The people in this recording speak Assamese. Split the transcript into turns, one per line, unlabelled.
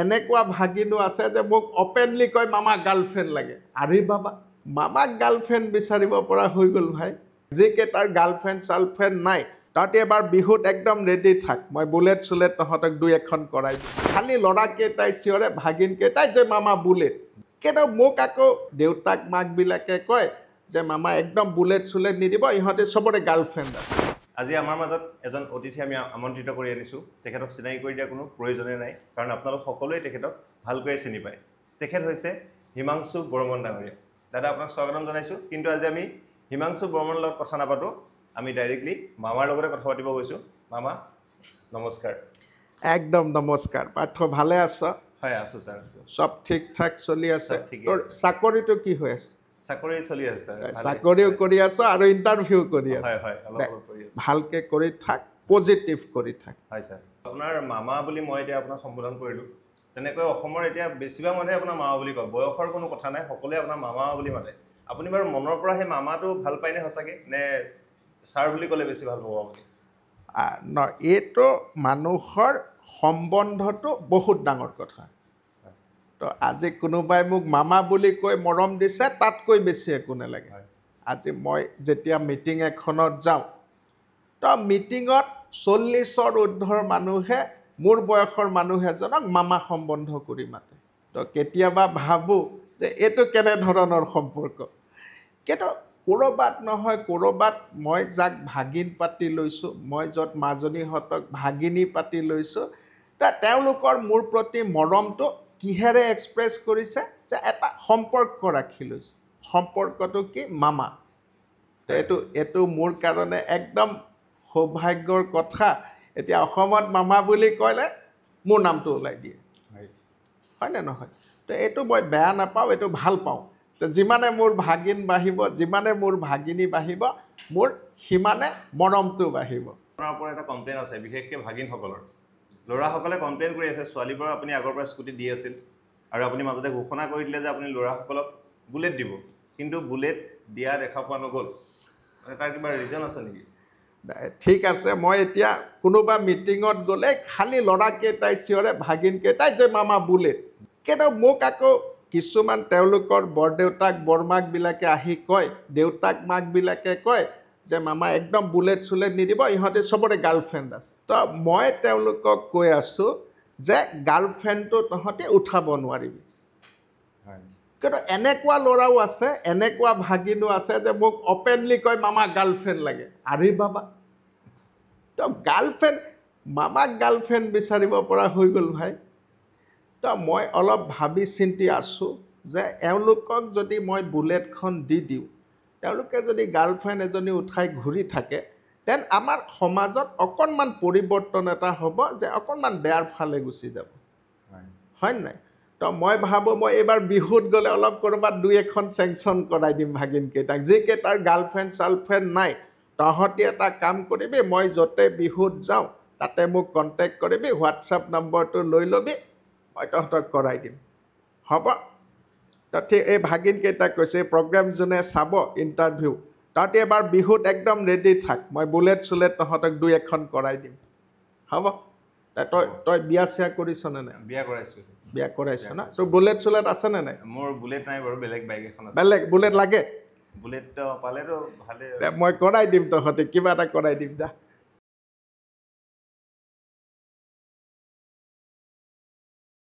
এনেকুৱা ভাগিনো আছে যে মোক অপেনলি কয় মামা গাৰ্লফ্ৰেণ্ড লাগে আৰে বাবা মামাক গাৰ্লফ্ৰেণ্ড বিচাৰিব পৰা হৈ গ'ল ভাই যিকেইটাৰ গাৰ্লফ্ৰেণ্ড চাৰ্লফ্ৰেণ্ড নাই তাতে এবাৰ বিহুত একদম ৰেডি থাক মই বুলেট চুলেট তহঁতক দুই এখন কৰাই দিম খালি ল'ৰাকেইটাই চিঞৰে ভাগিনকেইটাই যে মামা বুলেট কিন্তু মোক আকৌ দেউতাক মাকবিলাকে কয় যে মামা একদম বুলেট চুলেট নিদিব ইহঁতে চবৰে গাৰ্লফ্ৰেণ্ড আছে
আজি আমাৰ মাজত এজন অতিথি আমি আমন্ত্ৰিত কৰি আনিছোঁ তেখেতক চিনাকি কৰি দিয়া কোনো প্ৰয়োজনেই নাই কাৰণ আপোনালোক সকলোৱে তেখেতক ভালকৈ চিনি পায় তেখেত হৈছে হিমাংশু বৰ্মন ডাঙৰীয়া দাদা আপোনাক স্বাগতম জনাইছোঁ কিন্তু আজি আমি হিমাংশু বৰ্মনৰ লগত কথা নাপাতোঁ আমি ডাইৰেক্টলি মামাৰ লগতে কথা পাতিব গৈছোঁ মামা নমস্কাৰ
একদম নমস্কাৰ পাৰ্থ ভালে আছ
হয় আছোঁ ছাৰ আছোঁ
সব ঠিক ঠাক চলি আছে
ঠিকে
তোৰ চাকৰিটো কি হৈ আছে
চাকৰি চলি আছে ছাৰ
চাকৰিও কৰি আছ আৰু ইণ্টাৰভিউ কৰি আছ
হয় হয় অলপ কৰি আছোঁ
ভালকৈ কৰি থাক পজিটিভ কৰি থাক
হয় ছাৰ আপোনাৰ মামা বুলি মই এতিয়া আপোনাক সম্বোধন কৰিলোঁ তেনেকৈ অসমৰ এতিয়া বেছিভাগ মানুহে আপোনাৰ মামা বুলি কয় বয়সৰ কোনো কথা নাই সকলোৱে আপোনাৰ মামা বুলি মাতে আপুনি বাৰু মনৰ পৰা সেই মামাটো ভাল পায়নে সঁচাকৈ নে ছাৰ বুলি ক'লে বেছি ভাল পাব আপুনি
ন এইটো মানুহৰ সম্বন্ধটো বহুত ডাঙৰ কথা তো আজি কোনোবাই মোক মামা বুলি কৈ মৰম দিছে তাতকৈ বেছি একো নালাগে আজি মই যেতিয়া মিটিং এখনত যাওঁ তো মিটিঙত 40ৰ ঊৰ্ধৰ মানুহে মোৰ বয়সৰ মানুহ এজনক মামা সম্বন্ধ কৰি মাতে তো কেতিয়াবা ভাবোঁ যে এইটো কেনেধৰণৰ সম্পৰ্ক কিন্তু ক'ৰবাত নহয় ক'ৰবাত মই যাক ভাগিন পাতি লৈছোঁ মই য'ত মাজনীহঁতক ভাগিনী পাতি লৈছোঁ তেওঁলোকৰ মোৰ প্ৰতি মৰমটো কিহেৰে এক্সপ্ৰেছ কৰিছে যে এটা সম্পৰ্ক ৰাখি লৈছে সম্পৰ্কটো কি মামা এইটো মোৰ কাৰণে একদম সৌভাগ্যৰ কথা এতিয়া অসমত মামা বুলি ক'লে মোৰ নামটো ওলাই দিয়ে হয়নে নহয় তো এইটো মই বেয়া নাপাওঁ এইটো ভাল পাওঁ তো যিমানে মোৰ ভাগিন বাঢ়িব যিমানে মোৰ ভাগিনী বাঢ়িব মোৰ সিমানে মৰমটো বাঢ়িব
আপোনাৰ ওপৰত এটা কমপ্লেইন আছে বিশেষকৈ ভাগিনসকলৰ ল'ৰাসকলে কমপ্লেইন কৰি আছে ছোৱালীবোৰক আপুনি আগৰ পৰা স্কুটি দি আছিল আৰু আপুনি মাজতে ঘোষণা কৰি দিলে যে আপুনি ল'ৰাসকলক বুলেট দিব কিন্তু বুলেট দিয়া দেখা পোৱা নগ'ল তাৰ কিবা ৰিজন আছে নেকি
ঠিক আছে মই এতিয়া কোনোবা মিটিঙত গ'লে খালি ল'ৰাকেইটাই চিঞৰে ভাগিনকেইটাই যে মামা বুলেট কিন্তু মোক আকৌ কিছুমান তেওঁলোকৰ বৰদেউতাক বৰমাকবিলাকে আহি কয় দেউতাক মাকবিলাকে কয় যে মামা একদম বুলেট চুলেট নিদিব ইহঁতে চবৰে গাৰ্লফ্ৰেণ্ড আছে তো মই তেওঁলোকক কৈ আছোঁ যে গাৰ্লফ্ৰেণ্ডটো তহঁতে উঠাব নোৱাৰিবি কিন্তু এনেকুৱা ল'ৰাও আছে এনেকুৱা ভাগিনো আছে যে মোক অপেনলি কয় মামা গাৰ্লফ্ৰেণ্ড লাগে আৰে বাবা তো গাৰ্লফ্ৰেণ্ড মামাক গাৰ্লফ্ৰেণ্ড বিচাৰিব পৰা হৈ গ'ল ভাই তো মই অলপ ভাবি চিন্তি আছোঁ যে এওঁলোকক যদি মই বুলেটখন দি দিওঁ তেওঁলোকে যদি গাৰ্লফ্ৰেণ্ড এজনী উঠাই ঘূৰি থাকে দেন আমাৰ সমাজত অকণমান পৰিৱৰ্তন এটা হ'ব যে অকণমান বেয়াৰ ফালে গুচি যাব হয় নাই তো মই ভাবোঁ মই এইবাৰ বিহুত গ'লে অলপ ক'ৰবাত দুই এখন চেংচন কৰাই দিম ভাগিনকেইটাক যিকেইটাৰ গাৰ্লফ্ৰেণ্ড চাৰ্লফ্ৰেণ্ড নাই তহঁতি এটা কাম কৰিবি মই য'তে বিহুত যাওঁ তাতে মোক কণ্টেক্ট কৰিবি হোৱাটছআপ নম্বৰটো লৈ ল'বি মই তহঁতক কৰাই দিম হ'ব তো ঠিক এই ভাগিনকেইটাক কৈছে এই প্ৰগ্ৰেম যোনে চাব ইণ্টাৰভিউ তহঁতি এবাৰ বিহুত একদম ৰেডি থাক মই বুলেট চুলেট তহঁতক দুই এখন কৰাই দিম হ'ব তই বিয়া চিয়া কৰিছনে নাই বিয়া কৰাইছ না তোৰ বুলেট চুলেট আছেনে নাই
মোৰ বুলেট নাই বাৰু বেলেগ বাইক এখন আছে
বেলেগ বুলেট লাগে
বুলেট পালেতো ভালে
মই কৰাই দিম তহঁতে কিবা এটা কৰাই দিম যা